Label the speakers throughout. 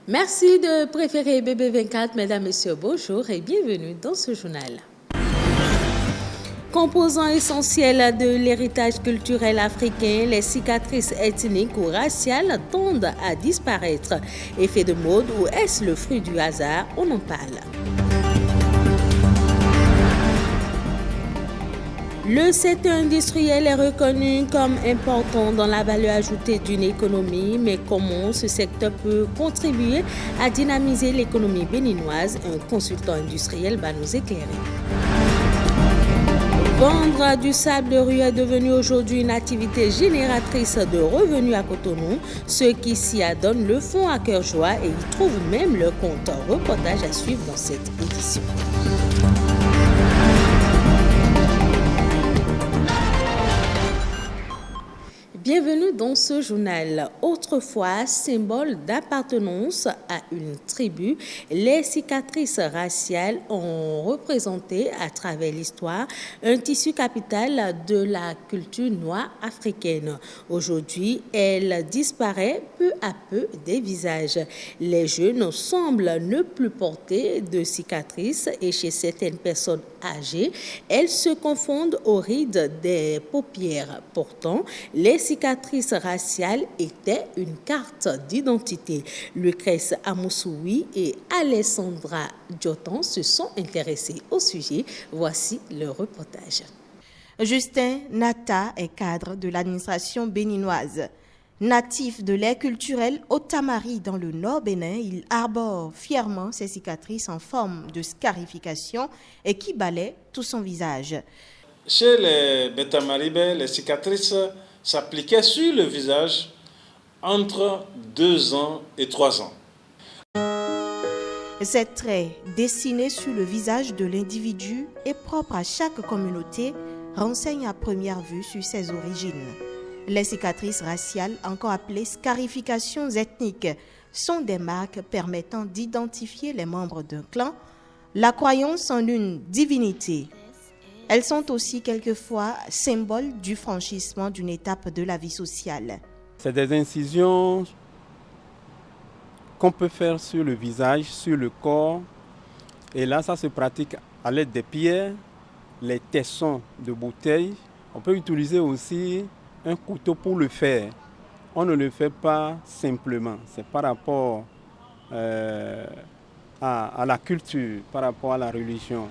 Speaker 1: Merci de préférer BB24, mesdames, messieurs, bonjour et bienvenue dans ce journal. Composant essentiel de l'héritage culturel africain, les cicatrices ethniques ou raciales tendent à disparaître. Effet de mode ou est-ce le fruit du hasard? On en parle. Le secteur industriel est reconnu comme important dans la valeur ajoutée d'une économie, mais comment ce secteur peut contribuer à dynamiser l'économie béninoise? Un consultant industriel va nous éclairer. Vendre du sable de rue est devenu aujourd'hui une activité génératrice de revenus à Cotonou. Ceux qui s'y adonnent le font à cœur joie et y trouvent même leur compte. Reportage à suivre dans cette édition. Bienvenue dans ce journal. Autrefois, symbole d'appartenance à une tribu, les cicatrices raciales ont représenté à travers l'histoire un tissu capital de la culture noire africaine. Aujourd'hui, elle disparaît peu à peu des visages. Les jeunes semblent ne plus porter de cicatrices et chez certaines personnes âgées, elles se confondent aux rides des paupières. Pourtant, les cicatrices raciales étaient une carte d'identité. Lucrèce Amoussoui et Alessandra Diotan se sont intéressés au sujet. Voici le reportage.
Speaker 2: Justin Nata est cadre de l'administration béninoise. Natif de l'ère culturelle Otamari dans le nord Bénin, il arbore fièrement ses cicatrices en forme de scarification et qui balaient tout son visage.
Speaker 3: Chez les Betamaribé, les cicatrices s'appliquaient sur le visage entre 2 ans et 3 ans.
Speaker 2: Ces traits dessinés sur le visage de l'individu et propres à chaque communauté renseignent à première vue sur ses origines. Les cicatrices raciales, encore appelées scarifications ethniques, sont des marques permettant d'identifier les membres d'un clan, la croyance en une divinité. Elles sont aussi quelquefois symboles du franchissement d'une étape de la vie sociale.
Speaker 4: C'est des incisions qu'on peut faire sur le visage, sur le corps. Et là, ça se pratique à l'aide des pierres, les tessons de bouteilles. On peut utiliser aussi un couteau pour le faire. On ne le fait pas simplement. C'est par rapport à la culture, par rapport à la religion.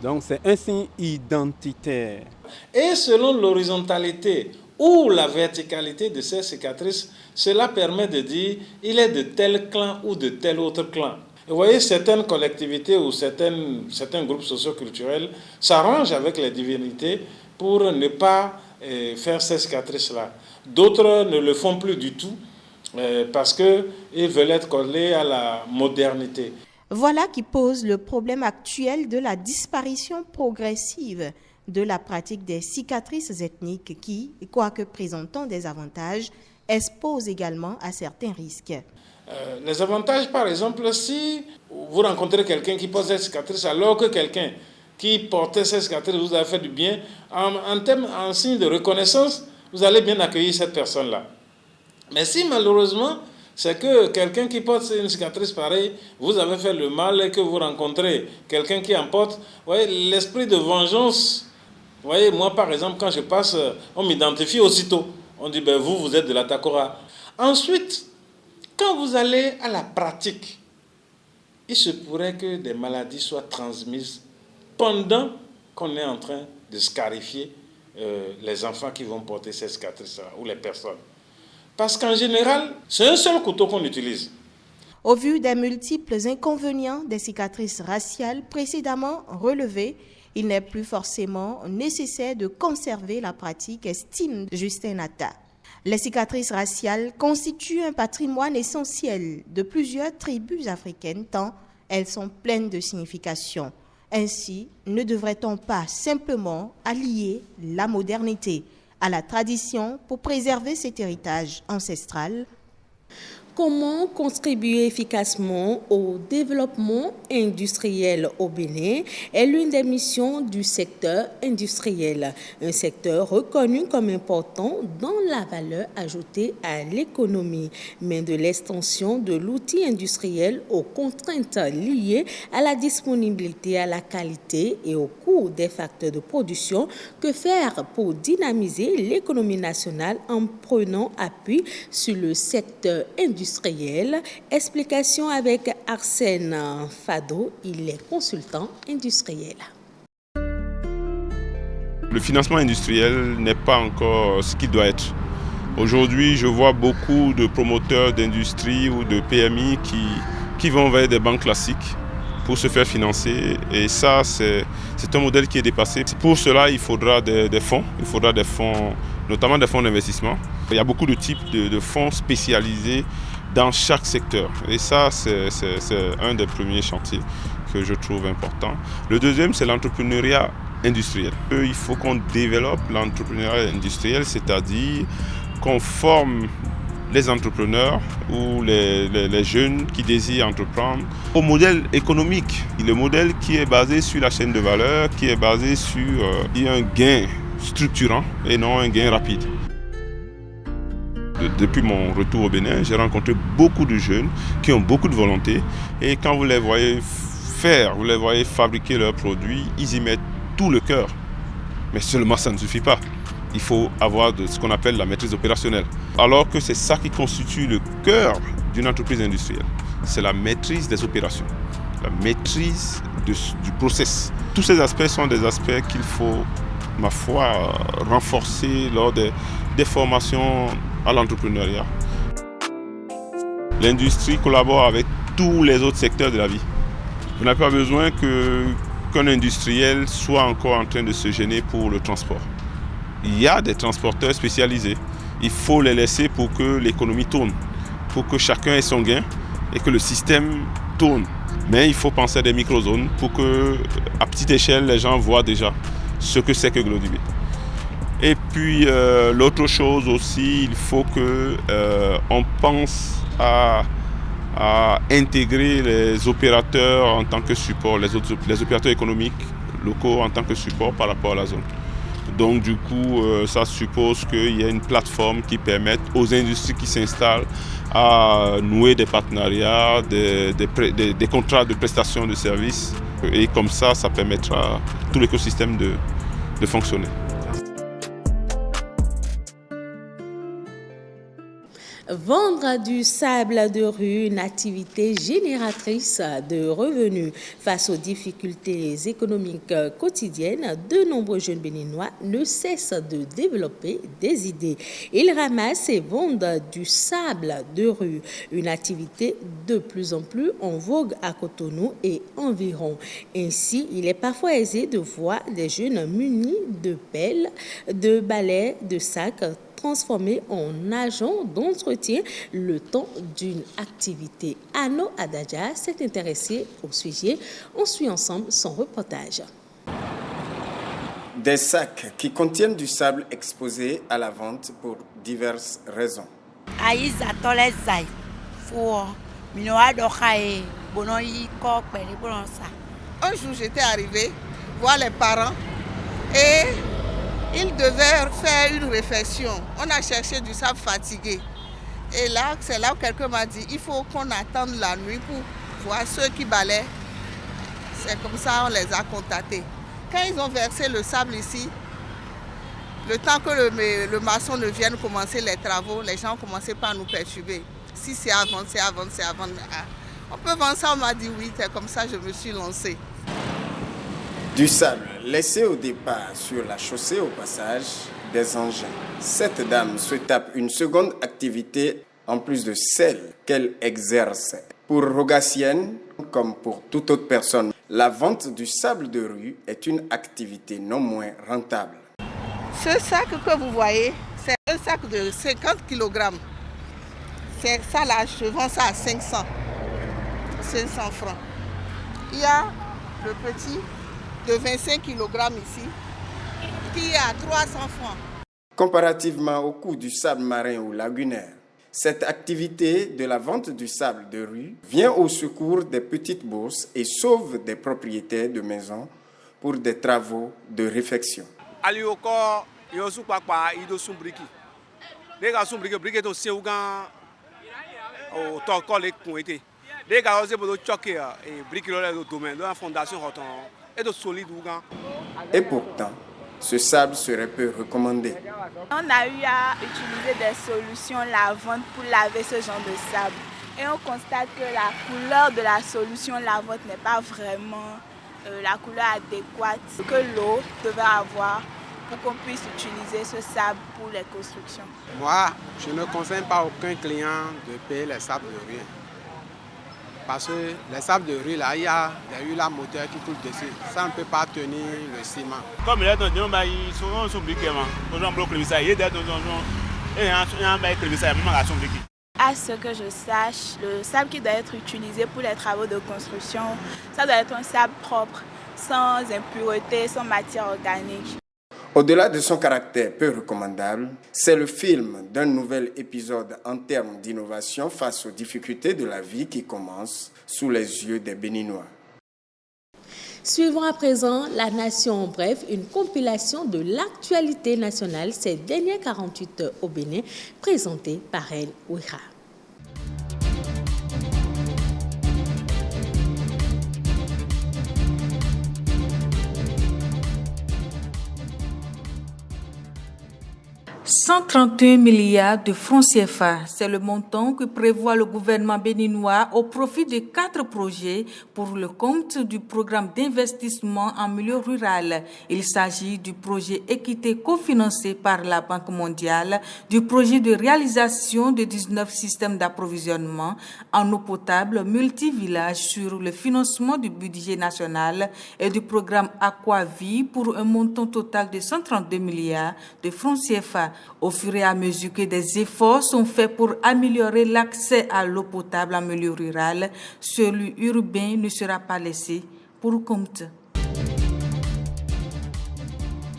Speaker 4: Donc c'est un signe identitaire.
Speaker 3: Et selon l'horizontalité ou la verticalité de ces cicatrices, cela permet de dire il est de tel clan ou de tel autre clan. Vous voyez, certaines collectivités ou certains groupes socioculturels s'arrangent avec les divinités pour ne pas faire ces cicatrices-là. D'autres ne le font plus du tout parce qu'ils veulent être collés à la modernité.
Speaker 2: Voilà qui pose le problème actuel de la disparition progressive de la pratique des cicatrices ethniques qui, quoique présentant des avantages, exposent également à certains risques.
Speaker 3: Les avantages, par exemple, si vous rencontrez quelqu'un qui porte cette cicatrice alors que quelqu'un qui portait cette cicatrice vous a fait du bien, en signe de reconnaissance, vous allez bien accueillir cette personne-là. Mais si malheureusement, c'est que quelqu'un qui porte une cicatrice pareille, vous avez fait le mal et que vous rencontrez quelqu'un qui en porte, vous voyez, l'esprit de vengeance, vous voyez, moi par exemple, quand je passe, on m'identifie aussitôt. On dit, ben, vous êtes de la Takora. Ensuite, quand vous allez à la pratique, il se pourrait que des maladies soient transmises pendant qu'on est en train de scarifier les enfants qui vont porter ces cicatrices-là, ou les personnes. Parce qu'en général, c'est un seul couteau qu'on utilise.
Speaker 2: Au vu des multiples inconvénients des cicatrices raciales précédemment relevées, il n'est plus forcément nécessaire de conserver la pratique, estime Justin Nata. Les cicatrices raciales constituent un patrimoine essentiel de plusieurs tribus africaines tant elles sont pleines de signification. Ainsi, ne devrait-on pas simplement allier la modernité à la tradition pour préserver cet héritage ancestral?
Speaker 1: Comment contribuer efficacement au développement industriel au Bénin est l'une des missions du secteur industriel, un secteur reconnu comme important dans la valeur ajoutée à l'économie, mais de l'extension de l'outil industriel aux contraintes liées à la disponibilité, à la qualité et au coût des facteurs de production. Que faire pour dynamiser l'économie nationale en prenant appui sur le secteur industriel? Explication avec Arsène Fado, il est consultant industriel.
Speaker 5: Le financement industriel n'est pas encore ce qu'il doit être. Aujourd'hui, je vois beaucoup de promoteurs d'industrie ou de PMI qui vont vers des banques classiques pour se faire financer. Et ça, c'est un modèle qui est dépassé. Pour cela, il faudra des fonds. Il faudra des fonds, notamment des fonds d'investissement. Il y a beaucoup de types de fonds spécialisés dans chaque secteur. Et ça, c'est un des premiers chantiers que je trouve important. Le deuxième, c'est l'entrepreneuriat industriel. Il faut qu'on développe l'entrepreneuriat industriel, c'est-à-dire qu'on forme les entrepreneurs ou les jeunes qui désirent entreprendre au modèle économique. Le modèle qui est basé sur la chaîne de valeur, qui est basé sur un gain structurant et non un gain rapide. Depuis mon retour au Bénin, j'ai rencontré beaucoup de jeunes qui ont beaucoup de volonté et quand vous les voyez faire, vous les voyez fabriquer leurs produits, ils y mettent tout le cœur. Mais seulement ça ne suffit pas. Il faut avoir ce qu'on appelle la maîtrise opérationnelle. Alors que c'est ça qui constitue le cœur d'une entreprise industrielle. C'est la maîtrise des opérations, la maîtrise du process. Tous ces aspects sont des aspects qu'il faut, ma foi, renforcer lors des formations à l'entrepreneuriat. L'industrie collabore avec tous les autres secteurs de la vie. Vous n'avez pas besoin qu'un industriel soit encore en train de se gêner pour le transport. Il y a des transporteurs spécialisés. Il faut les laisser pour que l'économie tourne, pour que chacun ait son gain et que le système tourne. Mais il faut penser à des microzones pour que, à petite échelle, les gens voient déjà ce que c'est que Globibé. Et puis, l'autre chose aussi, il faut qu'on pense à intégrer les opérateurs en tant que support, les opérateurs économiques locaux en tant que support par rapport à la zone. Donc du coup, ça suppose qu'il y ait une plateforme qui permette aux industries qui s'installent à nouer des partenariats, des contrats de prestation de services. Et comme ça permettra à tout l'écosystème de fonctionner.
Speaker 1: Vendre du sable de rue, une activité génératrice de revenus. Face aux difficultés économiques quotidiennes, de nombreux jeunes béninois ne cessent de développer des idées. Ils ramassent et vendent du sable de rue, une activité de plus en plus en vogue à Cotonou et environ. Ainsi, il est parfois aisé de voir des jeunes munis de pelles, de balais, de sacs, transformés en agents d'entretien le temps d'une activité. Anno Adadja s'est intéressé au sujet. On suit ensemble son reportage.
Speaker 6: Des sacs qui contiennent du sable exposé à la vente pour diverses raisons.
Speaker 7: Un jour, j'étais arrivée voir les parents et ils devaient faire une réflexion. On a cherché du sable fatigué. Et là, c'est là où quelqu'un m'a dit, il faut qu'on attende la nuit pour voir ceux qui balaient. C'est comme ça on les a contactés. Quand ils ont versé le sable ici, le temps que le maçon ne vienne commencer les travaux, les gens ont commencé par nous perturber. Si c'est à vendre, c'est à vendre, c'est à vendre. On peut vendre ça, on m'a dit oui, c'est comme ça que je me suis lancée.
Speaker 6: Du sable laissé au départ sur la chaussée au passage des engins. Cette dame se tape une seconde activité en plus de celle qu'elle exerce. Pour Rogacienne, comme pour toute autre personne, la vente du sable de rue est une activité non moins rentable.
Speaker 7: Ce sac que vous voyez, c'est un sac de 50 kg. C'est ça là, je vends ça à 500 francs. Il y a le petit de 25 kg ici, qui est à 300 francs.
Speaker 6: Comparativement au coût du sable marin ou lagunaire, Cette activité de la vente du sable de rue vient au secours des petites bourses et sauve des propriétaires de maisons pour des travaux de réfection. Et pourtant, ce sable serait peu recommandé.
Speaker 8: On a eu à utiliser des solutions lavantes pour laver ce genre de sable. Et on constate que la couleur de la solution lavante n'est pas vraiment la couleur adéquate que l'eau devait avoir pour qu'on puisse utiliser ce sable pour les constructions.
Speaker 9: Moi, je ne conseille pas à aucun client de payer les sables de rue. Parce que les sables de rue, là, il y a des huiles à moteur qui coulent dessus. Ça ne peut pas tenir le ciment.
Speaker 10: Comme il est dans ils sont briqués.
Speaker 8: À ce que je sache, le sable qui doit être utilisé pour les travaux de construction, ça doit être un sable propre, sans impuretés, sans matière organique.
Speaker 6: Au-delà de son caractère peu recommandable, c'est le film d'un nouvel épisode en termes d'innovation face aux difficultés de la vie qui commence sous les yeux des Béninois.
Speaker 1: Suivons à présent La Nation en bref, une compilation de l'actualité nationale ces dernières 48 heures au Bénin, présentée par El Ouira.
Speaker 11: « 131 milliards de francs CFA, c'est le montant que prévoit le gouvernement béninois au profit de 4 projets pour le compte du programme d'investissement en milieu rural. Il s'agit du projet Équité cofinancé par la Banque mondiale, du projet de réalisation de 19 systèmes d'approvisionnement en eau potable multi-village sur le financement du budget national et du programme Aquavie pour un montant total de 132 milliards de francs CFA. Au fur et à mesure que des efforts sont faits pour améliorer l'accès à l'eau potable en milieu rural, celui urbain ne sera pas laissé pour compte.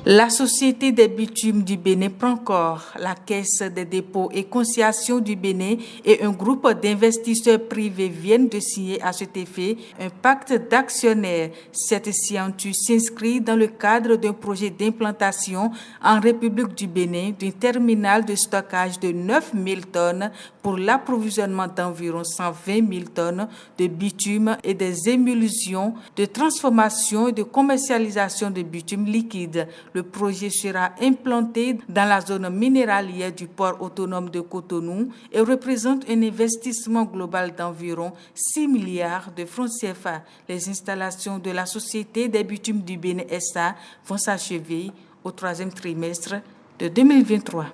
Speaker 11: La Société des bitumes du Bénin prend corps. La Caisse des dépôts et consignations du Bénin et un groupe d'investisseurs privés viennent de signer à cet effet un pacte d'actionnaires. Cette signature s'inscrit dans le cadre d'un projet d'implantation en République du Bénin d'un terminal de stockage de 9 000 tonnes pour l'approvisionnement d'environ 120 000 tonnes de bitume et des émulsions de transformation et de commercialisation de bitume liquide. Le projet sera implanté dans la zone minéralière du port autonome de Cotonou et représente un investissement global d'environ 6 milliards de francs CFA. Les installations de la Société des bitumes du Bénin SA vont s'achever au 3e trimestre de 2023.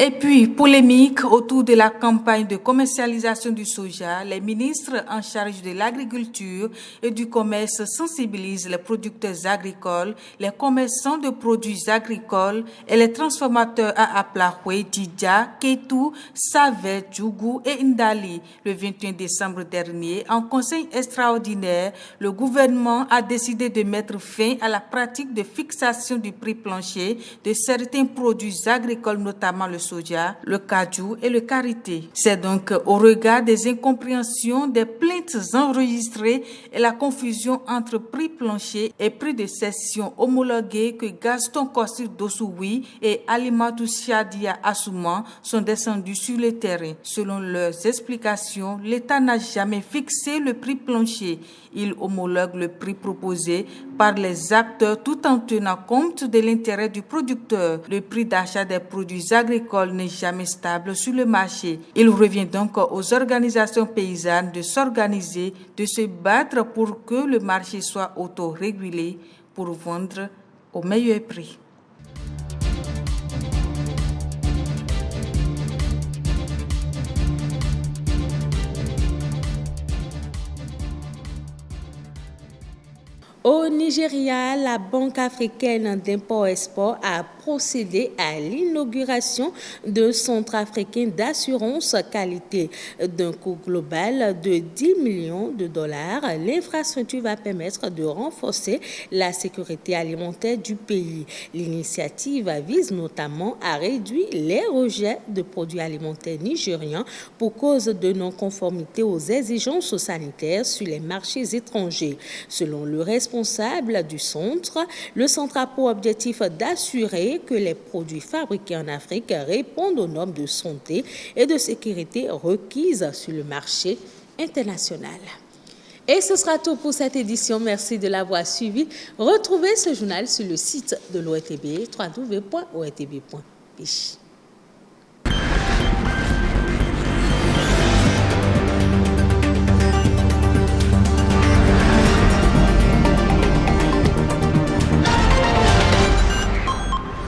Speaker 11: Et puis, polémique autour de la campagne de commercialisation du soja, les ministres en charge de l'agriculture et du commerce sensibilisent les producteurs agricoles, les commerçants de produits agricoles et les transformateurs à Aplahoué, Didja, Ketou, Savet, Djougou et Ndali. Le 21 décembre dernier, en conseil extraordinaire, le gouvernement a décidé de mettre fin à la pratique de fixation du prix plancher de certains produits agricoles, notamment le soja, le cajou et le karité. C'est donc au regard des incompréhensions, des plaintes enregistrées et la confusion entre prix plancher et prix de cession homologués que Gaston Kossir Dossoui et Alimatou Chadia Assouman sont descendus sur le terrain. Selon leurs explications, l'État n'a jamais fixé le prix plancher. Il homologue le prix proposé par les acteurs tout en tenant compte de l'intérêt du producteur. Le prix d'achat des produits agricoles n'est jamais stable sur le marché. Il revient donc aux organisations paysannes de s'organiser, de se battre pour que le marché soit autorégulé pour vendre au meilleur prix.
Speaker 1: Au Nigeria, la Banque africaine d'import-export a procédé à l'inauguration d'un centre africain d'assurance qualité d'un coût global de 10 millions de dollars. L'infrastructure va permettre de renforcer la sécurité alimentaire du pays. L'initiative vise notamment à réduire les rejets de produits alimentaires nigérians pour cause de non-conformité aux exigences sanitaires sur les marchés étrangers. Selon le responsable du centre, le centre a pour objectif d'assurer que les produits fabriqués en Afrique répondent aux normes de santé et de sécurité requises sur le marché international. Et ce sera tout pour cette édition. Merci de l'avoir suivi. Retrouvez ce journal sur le site de l'ORTB, www.ortb.ph.